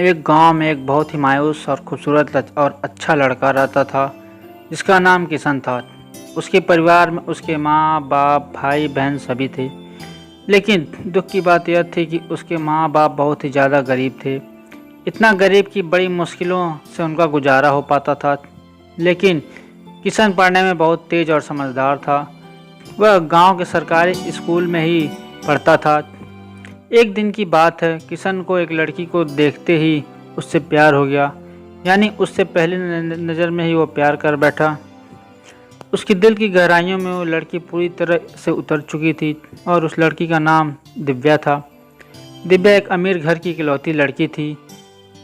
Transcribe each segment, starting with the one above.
एक गांव में एक बहुत ही मायूस और खूबसूरत और अच्छा लड़का रहता था जिसका नाम किशन था। उसके परिवार में उसके माँ बाप भाई बहन सभी थे। लेकिन दुख की बात यह थी कि उसके माँ बाप बहुत ही ज़्यादा गरीब थे। इतना गरीब कि बड़ी मुश्किलों से उनका गुजारा हो पाता था। लेकिन किशन पढ़ने में बहुत तेज और समझदार था। वह गांव के सरकारी स्कूल में ही पढ़ता था। एक दिन की बात है, किशन को एक लड़की को देखते ही उससे प्यार हो गया। यानी उससे पहली नज़र में ही वो प्यार कर बैठा। उसकी दिल की गहराइयों में वो लड़की पूरी तरह से उतर चुकी थी और उस लड़की का नाम दिव्या था। दिव्या एक अमीर घर की इकलौती लड़की थी।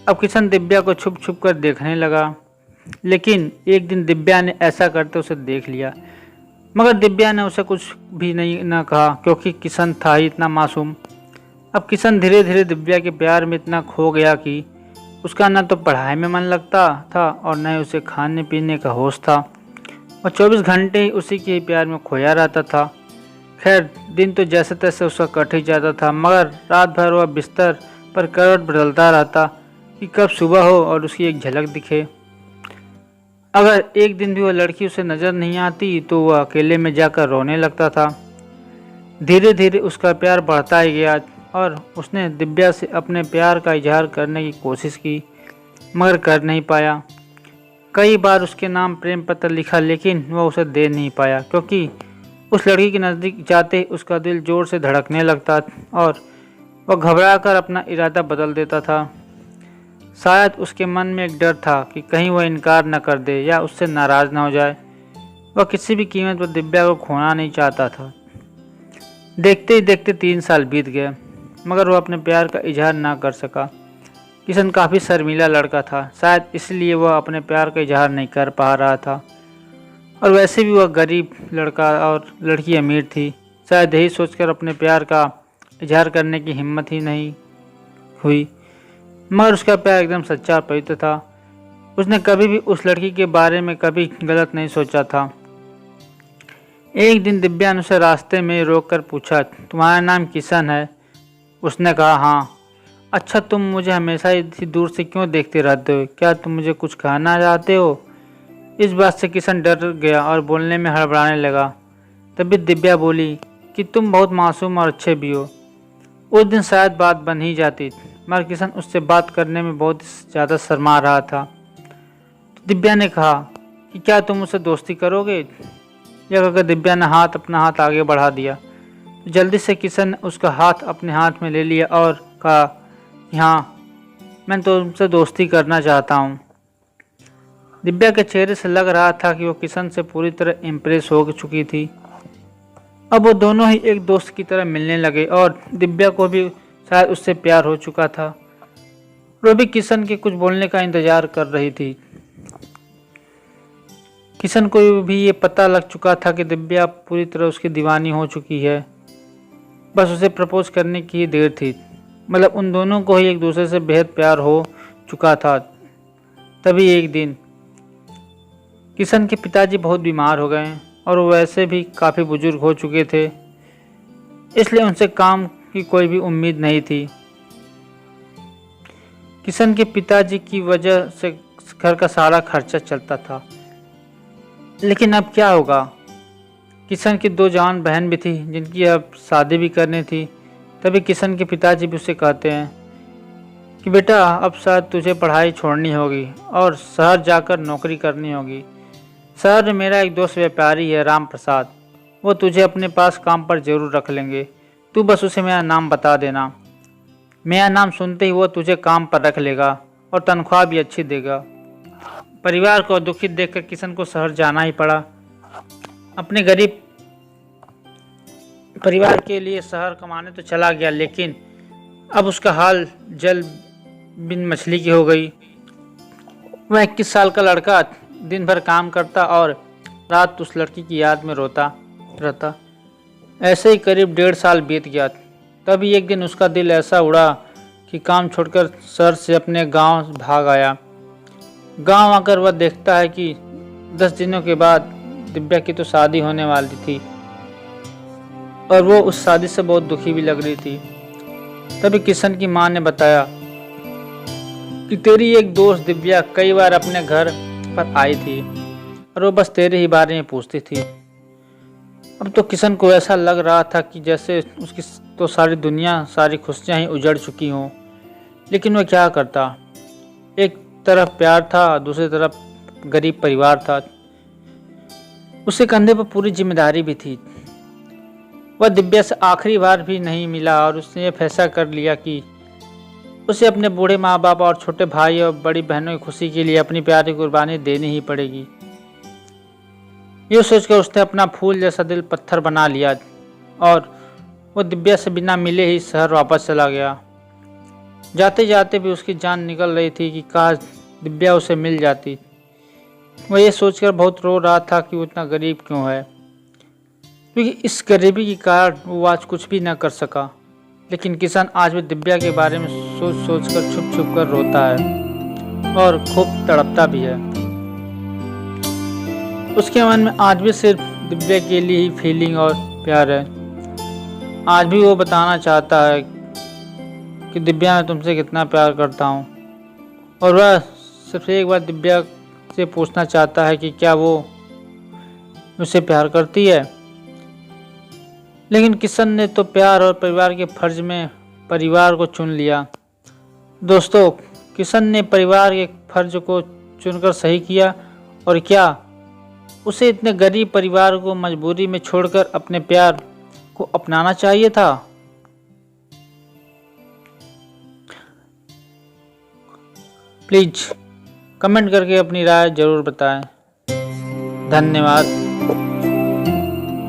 अब किशन दिव्या को छुप छुप कर देखने लगा। लेकिन एक दिन दिव्या ने ऐसा करते उसे देख लिया, मगर दिव्या ने उसे कुछ भी नहीं न कहा, क्योंकि किशन था ही इतना मासूम। अब किशन धीरे धीरे दिव्या के प्यार में इतना खो गया कि उसका न तो पढ़ाई में मन लगता था और न ही उसे खाने पीने का होश था। और 24 घंटे ही उसी के प्यार में खोया रहता था। खैर, दिन तो जैसे तैसे उसका कट ही जाता था, मगर रात भर वह बिस्तर पर करवट बदलता रहता कि कब सुबह हो और उसकी एक झलक दिखे। अगर एक दिन भी वह लड़की उसे नज़र नहीं आती तो वह अकेले में जाकर रोने लगता था। धीरे धीरे उसका प्यार बढ़ता ही गया और उसने दिव्या से अपने प्यार का इजहार करने की कोशिश की, मगर कर नहीं पाया। कई बार उसके नाम प्रेम पत्र लिखा, लेकिन वह उसे दे नहीं पाया, क्योंकि उस लड़की के नज़दीक जाते ही उसका दिल जोर से धड़कने लगता और वह घबराकर अपना इरादा बदल देता था। शायद उसके मन में एक डर था कि कहीं वह इनकार न कर दे या उससे नाराज़ न हो जाए। वह किसी भी कीमत पर दिव्या को खोना नहीं चाहता था। देखते ही देखते 3 साल बीत गए, मगर वह अपने प्यार का इजहार ना कर सका। किशन काफ़ी शर्मीला लड़का था, शायद इसलिए वह अपने प्यार का इजहार नहीं कर पा रहा था। और वैसे भी वह गरीब लड़का और लड़की अमीर थी, शायद यही सोचकर अपने प्यार का इजहार करने की हिम्मत ही नहीं हुई। मगर उसका प्यार एकदम सच्चा और पवित्र था। उसने कभी भी उस लड़की के बारे में कभी गलत नहीं सोचा था। एक दिन दिव्या ने उसे रास्ते में रोककर पूछा, तुम्हारा नाम किशन है? उसने कहा, हाँ। अच्छा, तुम मुझे हमेशा इतनी दूर से क्यों देखते रहते हो? क्या तुम मुझे कुछ कहना चाहते हो? इस बात से किशन डर गया और बोलने में हड़बड़ाने लगा। तभी दिव्या बोली कि तुम बहुत मासूम और अच्छे भी हो। उस दिन शायद बात बन ही जाती, मगर किशन उससे बात करने में बहुत ज़्यादा शर्मा रहा था। तो दिव्या ने कहा कि क्या तुम मुझसे दोस्ती करोगे? यह कहकर दिव्या ने अपना हाथ आगे बढ़ा दिया। तो जल्दी से किशन ने उसका हाथ अपने हाथ में ले लिया और कहा कि हाँ, मैं तुमसे दोस्ती करना चाहता हूँ। दिव्या के चेहरे से लग रहा था कि वो किशन से पूरी तरह इम्प्रेस हो चुकी थी। अब वो दोनों ही एक दोस्त की तरह मिलने लगे और दिव्या को भी शायद उससे प्यार हो चुका था। वो भी किशन के कुछ बोलने का इंतजार कर रही थी। किशन को भी ये पता लग चुका था कि दिव्या पूरी तरह उसकी दीवानी हो चुकी है। बस उसे प्रपोज करने की ही देर थी। मतलब उन दोनों को ही एक दूसरे से बेहद प्यार हो चुका था। तभी एक दिन किशन के पिताजी बहुत बीमार हो गए और वो वैसे भी काफ़ी बुजुर्ग हो चुके थे, इसलिए उनसे काम की कोई भी उम्मीद नहीं थी। किशन के पिताजी की वजह से घर का सारा खर्चा चलता था। लेकिन अब क्या होगा? किशन की 2 जवान बहन भी थी जिनकी अब शादी भी करनी थी। तभी किशन के पिताजी भी उसे कहते हैं कि बेटा, अब शायद तुझे पढ़ाई छोड़नी होगी और शहर जाकर नौकरी करनी होगी। शहर में मेरा एक दोस्त व्यापारी है, राम प्रसाद। वो तुझे अपने पास काम पर जरूर रख लेंगे। तू बस उसे मेरा नाम बता देना। मेरा नाम सुनते ही वो तुझे काम पर रख लेगा और तनख्वाह भी अच्छी देगा। परिवार को दुखित देखकर किशन को शहर जाना ही पड़ा। अपने गरीब परिवार के लिए शहर कमाने तो चला गया, लेकिन अब उसका हाल जल बिन मछली की हो गई। वह 21 साल का लड़का दिन भर काम करता और रात उस लड़की की याद में रोता रहता। ऐसे ही करीब 1.5 साल बीत गया। तभी एक दिन उसका दिल ऐसा उड़ा कि काम छोड़कर शहर से अपने गांव भाग आया। गांव आकर वह देखता है कि 10 दिनों के बाद दिव्या की तो शादी होने वाली थी और वो उस शादी से बहुत दुखी भी लग रही थी। तभी किशन की माँ ने बताया कि तेरी एक दोस्त दिव्या कई बार अपने घर पर आई थी और वो बस तेरे ही बारे में पूछती थी। अब तो किशन को ऐसा लग रहा था कि जैसे उसकी तो सारी दुनिया, सारी खुशियां ही उजड़ चुकी हों। लेकिन वह क्या करता। एक तरफ प्यार था, दूसरी तरफ गरीब परिवार था। उसके कंधे पर पूरी जिम्मेदारी भी थी। वह दिव्या से आखिरी बार भी नहीं मिला और उसने ये फैसला कर लिया कि उसे अपने बूढ़े माँ बाप और छोटे भाई और बड़ी बहनों की खुशी के लिए अपनी प्यार की कुर्बानी देनी ही पड़ेगी। ये सोचकर उसने अपना फूल जैसा दिल पत्थर बना लिया और वो दिव्या से बिना मिले ही शहर वापस चला गया। जाते जाते भी उसकी जान निकल रही थी कि काश दिव्या उसे मिल जाती। वह ये सोचकर बहुत रो रहा था कि वो इतना गरीब क्यों है, क्योंकि इस गरीबी के कारण वो आज कुछ भी न कर सका। लेकिन किशन आज भी दिव्या के बारे में सोच सोच कर छुप छुप कर रोता है और खूब तड़पता भी है। उसके मन में आज भी सिर्फ दिव्या के लिए ही फीलिंग और प्यार है। आज भी वो बताना चाहता है कि दिव्या, मैं तुमसे कितना प्यार करता हूँ। और वह सिर्फ एक बार दिव्या से पूछना चाहता है कि क्या वो मुझसे प्यार करती है। लेकिन किशन ने तो प्यार और परिवार के फर्ज में परिवार को चुन लिया। दोस्तों, किशन ने परिवार के फर्ज को चुनकर सही किया। और क्या उसे इतने गरीब परिवार को मजबूरी में छोड़कर अपने प्यार को अपनाना चाहिए था? प्लीज कमेंट करके अपनी राय जरूर बताएं। धन्यवाद।